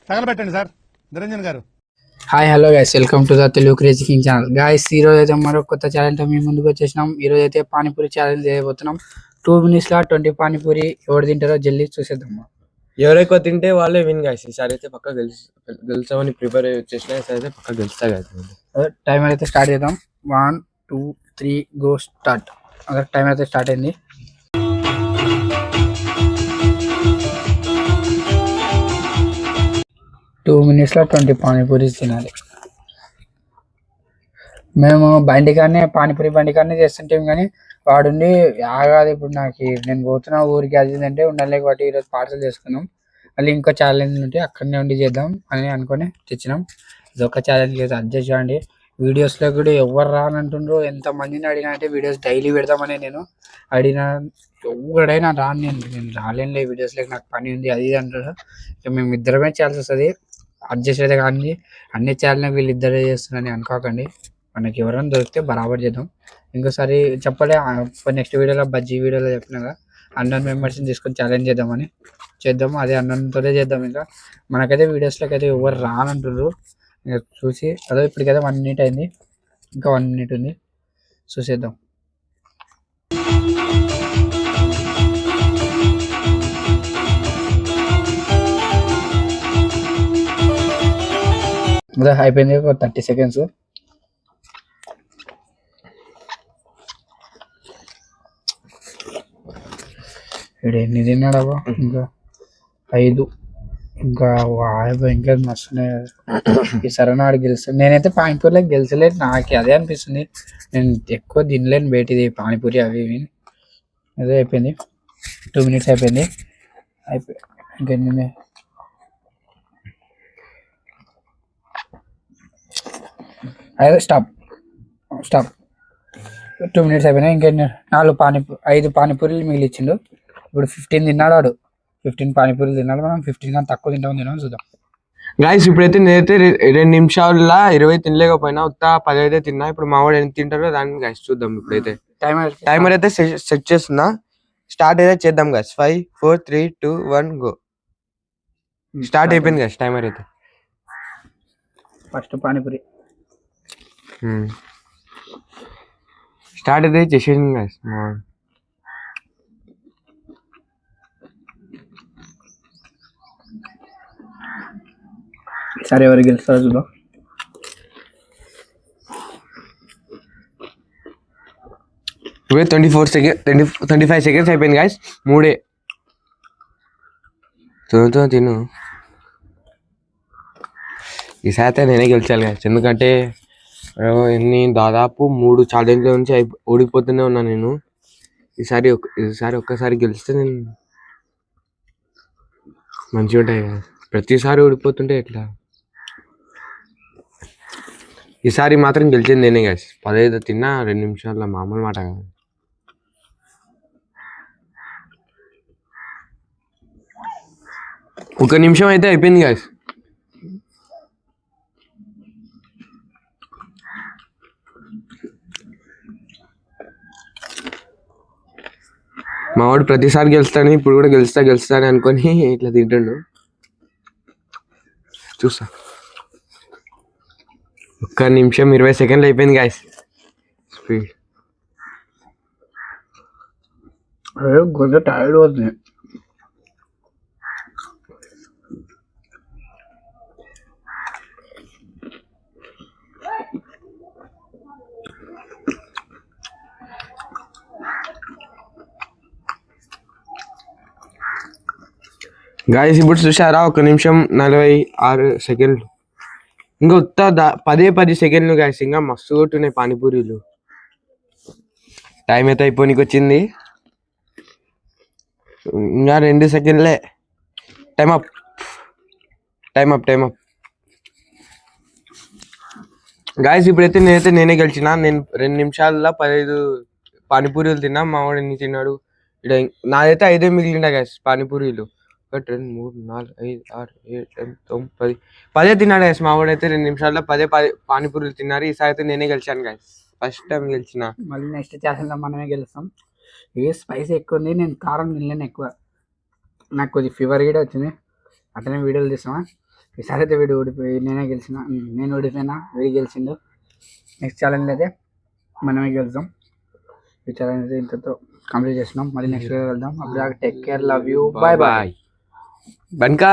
తగలబెట్టండి sir Niranjan గారు. Hi hello guys, welcome to the Telugu crazy king channel. Guys ఈ రోజు అయితే మరో కొత్త ఛాలెంజ్ తో మేము ముందుకు వచ్చేసినాం. ఈ రోజు అయితే పానీపూరి ఛాలెంజ్ చేయబోతున్నాం. 2 minutes లా 20 పానీపూరి ఎవరు తింటారో జల్దీ చూసేద్దాం. ఎవరు ఎక్కువ తింటే వాళ్ళే విన్ గాయస్. ఈసారి అయితే పక్క గెలుస్తామని ప్రిపేర్ అయ్యి వచ్చేసిన. ఈసారి అయితే పక్క గెలుస్తా గాయస్. టైమర్ అయితే స్టార్ట్ చేద్దాం. 1 2 3 గో స్టార్ట్. అదే టైమర్ అయితే స్టార్ట్ అయింది. టూ మినిట్స్ లో 20 పానీపూరీస్ తినాలి. మేము పానీపూరి బండికానే చేస్తుంటాం, కానీ వాడుండి ఆగాది. ఇప్పుడు నేను పోతున్నా ఊరికి అది అంటే ఉండాలి కాబట్టి ఈరోజు పార్సల్ చేసుకున్నాం. మళ్ళీ ఇంకో ఛాలెంజ్ ఉంటే అక్కడనే ఉండి చేద్దాం అని అనుకుని తెచ్చినాం. ఇది ఒక ఛాలెంజ్ లేదు, అడ్జస్ట్ చేయండి. వీడియోస్లో కూడా ఎవరు రానంటుండ్రు. ఎంతమందిని అడిగినా అంటే వీడియోస్ డైలీ పెడదామని నేను అడిగినా ఎవడైనా రాను. నేను రాలేనులే వీడియోస్లోకి, నాకు పని ఉంది అది ఇది అంటారు. ఇక మేము ఇద్దరమే చేయాల్సి వస్తుంది. అడ్జస్ట్ అయితే కానీ అన్ని ఛానల్ వీళ్ళిద్దరే చేస్తున్నారని అనుకోకండి. మనకి ఎవరైనా దొరికితే బరాబర్ చేద్దాం. ఇంకోసారి చెప్పలే నెక్స్ట్ వీడియోలో బజ్జీ వీడియోలో చెప్పినాగా అన్నోన్ మెంబర్స్ని తీసుకొని ఛాలెంజ్ చేద్దాము. అదే అన్నోన్తోనే చేద్దాం. ఇంకా మనకైతే వీడియోస్లోకి అయితే ఎవరు రానంటున్నారు. ఇంకా చూసి అదే ఇప్పటికైతే 1 minute అయింది, ఇంకా 1 minute ఉంది, చూసేద్దాం. అదే అయిపోయింది, ఒక 30 seconds. ఇక్కడ ఎన్ని తిన్నాడబ్బా? ఇంకా 5, ఇంకా ఇంకా మస్తున్నాయి. ఈ సరైన గెలుస్తాను. నేనైతే పానీపూరిలో గెలిచలేదు, నాకు అదే అనిపిస్తుంది. నేను ఎక్కువ తినలేను బయటిది పానీపూరి అవి ఇవి. అదే అయిపోయింది, 2 minutes అయిపోయింది. ఇంకెన్ని అదే స్టాప్ 2 minutes అయిపోయినాయి. ఇంకెన్ని 5 పానీపూరీలు మిగిలిచ్చిండు. ఇప్పుడు 15 తిన్నాడు వాడు. 15 పానీపూరీలు తిన్నాడు. మనం 15 కానీ తక్కువ తినామని చూద్దాం. గాయస్ ఇప్పుడైతే నేనైతే 2 నిమిషాల్లో 20 తినలేకపోయినా, 10 అయితే తిన్నా. ఇప్పుడు మా వాడు ఎంత తింటారో దాన్ని గాయస్ చూద్దాం. ఇప్పుడైతే టైమర్ అయితే సెట్ చేస్తున్నా. స్టార్ట్ అయితే చేద్దాం గాయస్. 5 4 3 2 1 గో. స్టార్ట్ అయిపోయింది గాయస్ టైమర్ అయితే. ఫస్ట్ పానీపూరి స్టార్ట్ అయితే చేసేయండి గాయస్. సరే ఎవరు గెలుస్తారో చూద్దాం. ఇప్పుడు 25 seconds అయిపోయింది గాయస్. 3 తిను. ఈసారి అయితే నేనే గెలిచాలి గాయస్. ఎందుకంటే దాదాపు 3 ఛాలెంజ్ల నుంచి ఓడిపోతూనే ఉన్నా నేను. ఈసారి ఒక్కసారి గెలిస్తే నేను మంచిగా ఉంటాయి కదా. ప్రతిసారి ఓడిపోతుంటే ఎట్లా? ఈసారి మాత్రం గెలిచింది నేనే గాయస్. 15 తిన్నా 2 నిమిషాల్లో, మామూలు మాట కాదు. ఒక నిమిషం అయితే అయిపోయింది గాయస్. మా వాడు ప్రతిసారి గెలుస్తాను, ఇప్పుడు కూడా గెలుస్తాను అనుకొని ఇట్లా తింటుండు. చూస్తా. 1 నిమిషం 20 seconds అయిపోయింది గాయస్. స్పీడ్ కొంచెం టైర్డ్ అవుతుంది. గాయస్ ఇప్పుడు చూసారా, 1 నిమిషం 46 seconds. ఇంకా 10 seconds గాయస్. ఇంకా మస్తు కొట్టున్నాయి పానీపూరీలు. టైం అయితే అయిపోయినకి వచ్చింది. ఇంకా 2 seconds. Time up. గాయస్ ఇప్పుడైతే నేనే గెలిచిన. నేను 2 నిమిషాల్లో 15 పానీపూరీలు తిన్నా. మా వాడు ఎన్ని తిన్నాడు? ఇక్కడ నాదైతే 5 మిగిలిన గాయస్ పానీపూరీలు. 1 2 3 4 5 6 7 8 9 10 తిన్నాడు గాయస్. మా వాడు అయితే 2 నిమిషాల్లో 10 పానీపూరీలు తిన్నారు. ఈసారి అయితే నేనే గెలిచాను గాయస్. ఫస్ట్ టైం గెలిచిన. మళ్ళీ నెక్స్ట్ ఛాలెంజ్లో మనమే గెలుస్తాం. ఇవి స్పైసీ ఎక్కువ ఉంది, నేను కారం తినలేను ఎక్కువ. నాకు కొద్దిగా ఫీవర్ కూడా వచ్చింది. అట్లనే వీడియోలు తీస్తామా. ఈసారి అయితే వీడు ఓడిపోయి నేనే గెలిచిన, నేను ఓడిపోయినా వీడు గెలిచిండు. నెక్స్ట్ ఛాలెంజ్ అయితే మనమే గెలుద్దాం. ఈ ఛాలెంజ్ అయితే ఇంతతో కంప్లీట్ చేస్తున్నాం. మళ్ళీ నెక్స్ట్ వీడియో వెళ్దాం. అప్పుడు take care, love you, bye bye. Banka